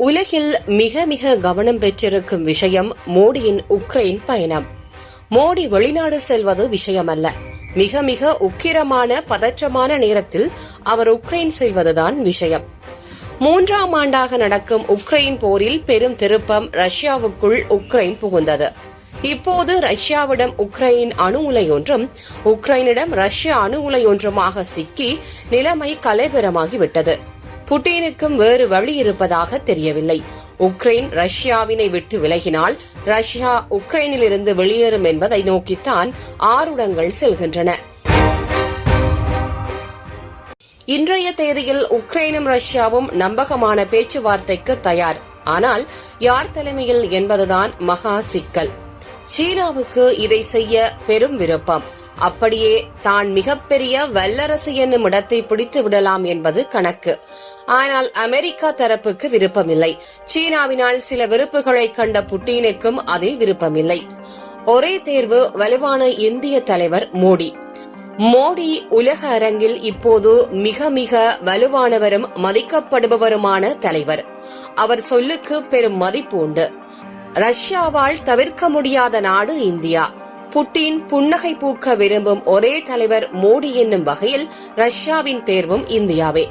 உலகில் மிக மிக கவனம் பெற்றிருக்கும் விஷயம் மோடியின் உக்ரைன் பயணம். மோடி வெளிநாடு செல்வது விஷயமல்ல, மிக மிக உக்கிரமான பதற்றமான நேரத்தில் அவர் உக்ரைன் செல்வதுதான் விஷயம். 3ஆம் ஆண்டாக நடக்கும் உக்ரைன் போரில் பெரும் திருப்பம் ரஷ்யாவுக்குள் உக்ரைன் புகுந்தது. இப்போது ரஷ்யாவிடம் உக்ரைனின் அணு உலை ஒன்றும் உக்ரைனிடம் ரஷ்ய அணு உலை ஒன்றுமாக சிக்கி நிலைமை கலைபெறமாகிவிட்டது. புட்டினுக்கும் வேறு வழி இருப்பதாக தெரியவில்லை. உக்ரைன் ரஷ்யாவினை விட்டு விலகினால் ரஷ்யா உக்ரைனில் இருந்து வெளியேறும் என்பதை நோக்கித்தான் ஆருடங்கள் செல்கின்றன. இன்றைய தேதியில் உக்ரைனும் ரஷ்யாவும் நம்பகமான பேச்சுவார்த்தைக்கு தயார். ஆனால் யார் தலைமையில் என்பதுதான் மகா சிக்கல். சீனாவுக்கு இதை செய்ய பெரும் விருப்பம். அப்படியே தான் மிகப்பெரிய வல்லரசு என்னும் இடத்தை பிடித்து விடலாம் என்பது கணக்கு. ஆனால் அமெரிக்கா தரப்புக்கு விருப்பமில்லை. சீனாவினால் சில விருப்புகளை கண்ட புட்டினுக்கும் அதில் விருப்பமில்லை. ஒரே தேர்வு வலுவான இந்திய தலைவர் மோடி. மோடி உலக அரங்கில் இப்போது மிக மிக வலுவானவரும் மதிக்கப்படுபவருமான தலைவர். அவர் சொல்லுக்கு பெரும் மதிப்பு உண்டு. ரஷ்யாவால் தவிர்க்க முடியாத நாடு இந்தியா. புட்டின் புன்னகை பூக்க விரும்பும் ஒரே தலைவர் மோடி என்னும் வகையில் ரஷ்யாவின் தேர்வும் இந்தியாவே.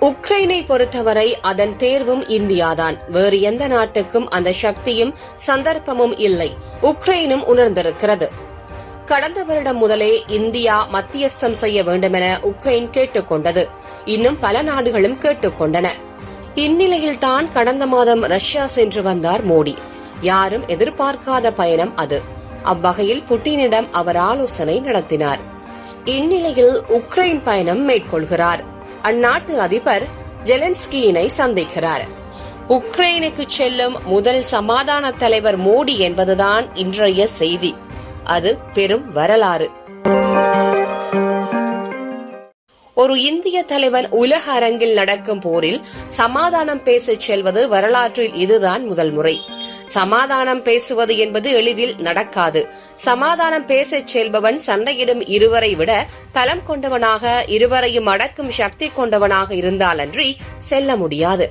உக்ரைனை பொறுத்தவரை அதன் தேர்வும் இந்தியாதான். வேறு எந்த நாட்டுக்கும் அந்த சக்தியும் சந்தர்ப்பமும் இல்லை. உக்ரைனும் உணர்ந்திருக்கிறது. கடந்த வருடம் முதலே இந்தியா மத்தியஸ்தம் செய்ய வேண்டுமென உக்ரைன் கேட்டுக்கொண்டது. இன்னும் பல நாடுகளும் கேட்டுக்கொண்டன. இந்நிலையில்தான் கடந்த மாதம் ரஷ்யா சென்று வந்தார் மோடி. யாரும் எதிர்பார்க்காத பயணம் அது. அவ்வகையில் புட்டினிடம் அவர் ஆலோசனை நடத்தினார். இந்நிலையில் உக்ரைன் பயணம் மேற்கொள்கிறார். அந்நாட்டு அதிபர் ஜெலன்ஸ்கியினை சந்திக்கிறார். உக்ரைனுக்கு செல்லும் முதல் சமாதான தலைவர் மோடி என்பதுதான் இன்றைய செய்தி. அது பெரும் வரலாறு. ஒரு இந்திய தலைவன் உலக அரங்கில் நடக்கும் போரில் சமாதானம் பேசச் செல்வது வரலாற்றில் இதுதான் முதல் முறை. சமாதானம் பேசுவது என்பது எளிதில் நடக்காது. சமாதானம் பேசச் செல்பவன் சண்டையிடும் இருவரை விட பலம் கொண்டவனாக, இருவரையும் அடக்கும் சக்தி கொண்டவனாக இருந்தாலன்றி செல்ல முடியாது.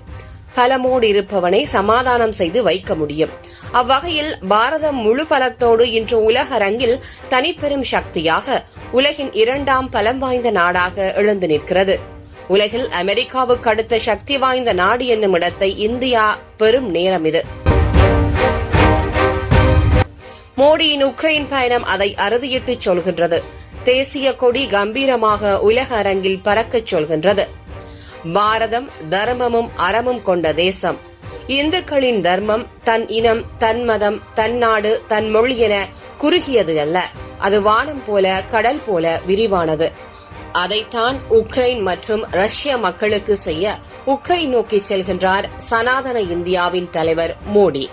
பலமோடு இருப்பவனை சமாதானம் செய்து வைக்க முடியும். அவ்வகையில் பாரதம் முழு பலத்தோடு இன்று உலக அரங்கில் தனிப்பெரும் சக்தியாக உலகின் 2ஆம் பலம் வாய்ந்த நாடாக எழுந்து நிற்கிறது. உலகில் அமெரிக்காவுக்கு அடுத்த சக்தி வாய்ந்த நாடு என்னும் இடத்தை இந்தியா பெரும் நேரம் இது. மோடியின் உக்ரைன் பயணம் அதை அறுதியிட்டு சொல்கின்றது. தேசிய கொடி கம்பீரமாக உலக அரங்கில் பறக்கச் சொல்கின்றது. பாரதம் தர்மமும் அறமும் கொண்ட தேசம். இந்துக்களின் தர்மம் தன் இனம், தன் மதம், தன் நாடு, தன் மொழி என குறுகியது அல்ல. அது வானம் போல, கடல் போல விரிவானது. அதைத்தான் உக்ரைன் மற்றும் ரஷ்ய மக்களுக்கு செய்ய உக்ரைன் நோக்கி செல்கின்றார் சனாதன இந்தியாவின் தலைவர் மோடி.